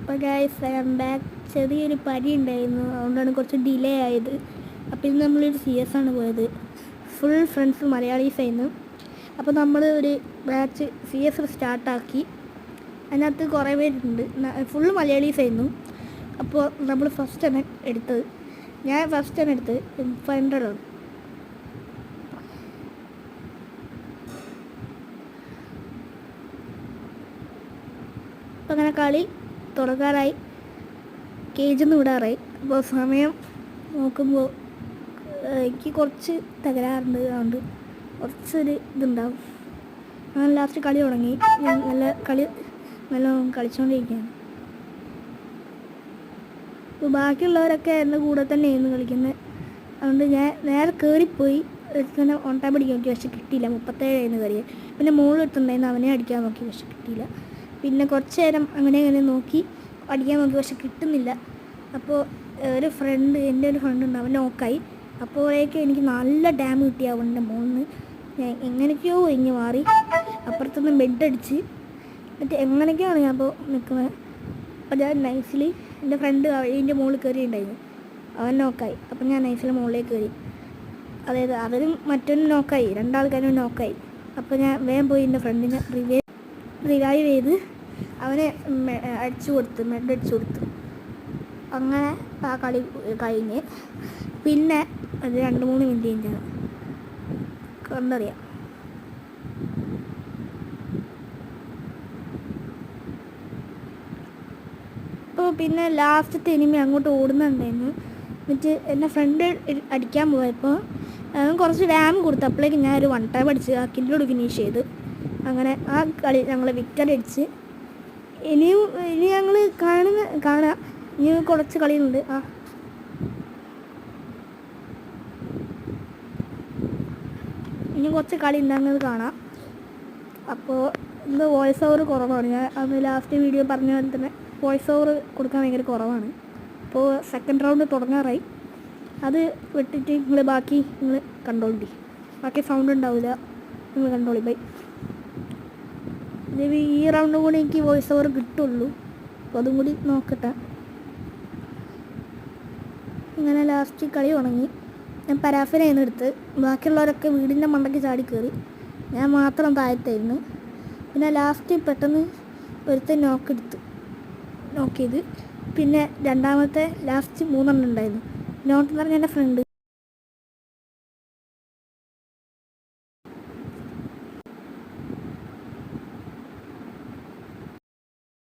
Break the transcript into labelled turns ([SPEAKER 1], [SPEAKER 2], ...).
[SPEAKER 1] അപ്പോൾ guys I am back. ചെറിയൊരു പനി ഉണ്ടായിരുന്നു, അതുകൊണ്ടാണ് കുറച്ച് ഡിലേ ആയത്. അപ്പോൾ ഇന്ന് നമ്മളൊരു CS ആണ് പോയത്. ഫുൾ ഫ്രണ്ട്സ് മലയാളീസ് ആയിരുന്നു. അപ്പോൾ നമ്മൾ ഒരു ബാച്ച് CS സ്റ്റാർട്ടാക്കി. അതിനകത്ത് കുറേ പേരുണ്ട്, ഫുൾ മലയാളീസ് ആയിരുന്നു. അപ്പോൾ നമ്മൾ ഫസ്റ്റാണ് എടുത്തത്. ഞാൻ ഫസ്റ്റാണ് എടുത്തത് 500 ആണ്. അപ്പോൾ അങ്ങനെ കളി തുടങ്ങാറായി, കേജൊന്നും വിടാറായി. അപ്പോൾ സമയം നോക്കുമ്പോൾ എനിക്ക് കുറച്ച് തകരാറുണ്ട്, അതുകൊണ്ട് കുറച്ചൊരു ഇതുണ്ടാവും. ഞാൻ ലാസ്റ്റ് കളി തുടങ്ങി. ഞാൻ നല്ല കളിച്ചുകൊണ്ടിരിക്കുകയാണ്. അപ്പോൾ ബാക്കിയുള്ളവരൊക്കെ എൻ്റെ കൂടെ തന്നെയായിരുന്നു കളിക്കുന്നത്. അതുകൊണ്ട് ഞാൻ നേരെ കയറിപ്പോയി തന്നെ ഓൺ ടൈം അടിക്കാൻ നോക്കി, പക്ഷെ കിട്ടിയില്ല. 37 കയറിയത്. പിന്നെ മുകളിലെടുത്തുണ്ടായിരുന്നു, അവനെ അടിക്കാൻ നോക്കി, പക്ഷെ കിട്ടിയില്ല. പിന്നെ കുറച്ച് നേരം അങ്ങനെ നോക്കി അടിക്കാൻ നോക്കി, പക്ഷെ കിട്ടുന്നില്ല. അപ്പോൾ എൻ്റെ ഒരു ഫ്രണ്ട് ഉണ്ട്, അവൻ നോക്കായി. അപ്പോഴേക്കും എനിക്ക് നല്ല ഡാം കിട്ടി അവൻ്റെ മുകളിൽ. ഞാൻ എങ്ങനെയൊക്കെയോ ഇങ്ങ് മാറി, അപ്പുറത്തുനിന്ന് ബെഡടിച്ച്, എന്നിട്ട് എങ്ങനെയൊക്കെയാണ് ഞാൻ അപ്പോൾ നിൽക്കുന്നത്. അപ്പോൾ ഞാൻ നൈസിൽ എൻ്റെ ഫ്രണ്ട് അതിൻ്റെ മുകളിൽ കയറിയിട്ടുണ്ടായിരുന്നു, അവൻ നോക്കായി. അപ്പോൾ ഞാൻ നൈസിൽ മുകളിലേക്ക് കയറി. അതായത് അവരും മറ്റൊന്നും നോക്കായി, രണ്ടാൾക്കാരും നോക്കായി. അപ്പോൾ ഞാൻ വേഗം പോയി എൻ്റെ ഫ്രണ്ടിനെ റിവൈവ് ചെയ്ത് അവനെ മെഡ് അടിച്ചു കൊടുത്തു. അങ്ങനെ ആ കളി കഴിഞ്ഞ് പിന്നെ അത് 2-3 മിനിറ്റ് കഴിഞ്ഞാണ് കണ്ടറിയാം. അപ്പോൾ പിന്നെ ലാസ്റ്റത്തെ എനിമി അങ്ങോട്ട് ഓടുന്നുണ്ടായിരുന്നു. എന്നിട്ട് എൻ്റെ ഫ്രണ്ട് അടിക്കാൻ പോയപ്പോൾ അവൻ കുറച്ച് ഡാം കൊടുത്തു. അപ്പോഴേക്ക് ഞാൻ ഒരു 1 ടൈം അടിച്ച് ആ കില്ലോട് ഫിനിഷ് ചെയ്ത്. അങ്ങനെ ആ കളി ഞങ്ങൾ വിക്ടറി അടിച്ച്. ഇനി ഞങ്ങൾ കാണാം, ഇനി കുറച്ച് കളിയുണ്ട്. ഇനി കുറച്ച് കളി ഉണ്ടെന്നത് കാണാം. അപ്പോൾ ഇന്ന് വോയിസ് ഓവർ കുറവാണ്. ഞാൻ അന്ന് ലാസ്റ്റ് വീഡിയോ പറഞ്ഞ പോലെ തന്നെ വോയിസ് ഓവർ കൊടുക്കാൻ ഭയങ്കര കുറവാണ്. അപ്പോൾ സെക്കൻഡ് റൗണ്ട് തുടങ്ങാറായി. അത് വിട്ടിട്ട് ബാക്കി നിങ്ങൾ കണ്ടോളി. ബാക്കി സൗണ്ട് ഉണ്ടാവില്ല, നിങ്ങൾ കണ്ടോളി. ബൈ. ഈ റൗണ്ടും കൂടി എനിക്ക് വോയിസ് ഓവർ കിട്ടുള്ളൂ, അപ്പോൾ അതും കൂടി നോക്കട്ടെ. ഇങ്ങനെ ലാസ്റ്റ് കളി തുടങ്ങി. ഞാൻ പരാഫിനായിരുന്നു എടുത്ത്, ബാക്കിയുള്ളവരൊക്കെ വീടിൻ്റെ മണ്ടയ്ക്ക് ചാടി കയറി, ഞാൻ മാത്രം താഴത്തായിരുന്നു. പിന്നെ ലാസ്റ്റ് പെട്ടെന്ന് ഒരുത്തൻ നോക്കിയത്. പിന്നെ രണ്ടാമത്തെ ലാസ്റ്റ് 3 ഉണ്ടായിരുന്നു. നോട്ടെന്ന് പറഞ്ഞ എൻ്റെ ഫ്രണ്ട്.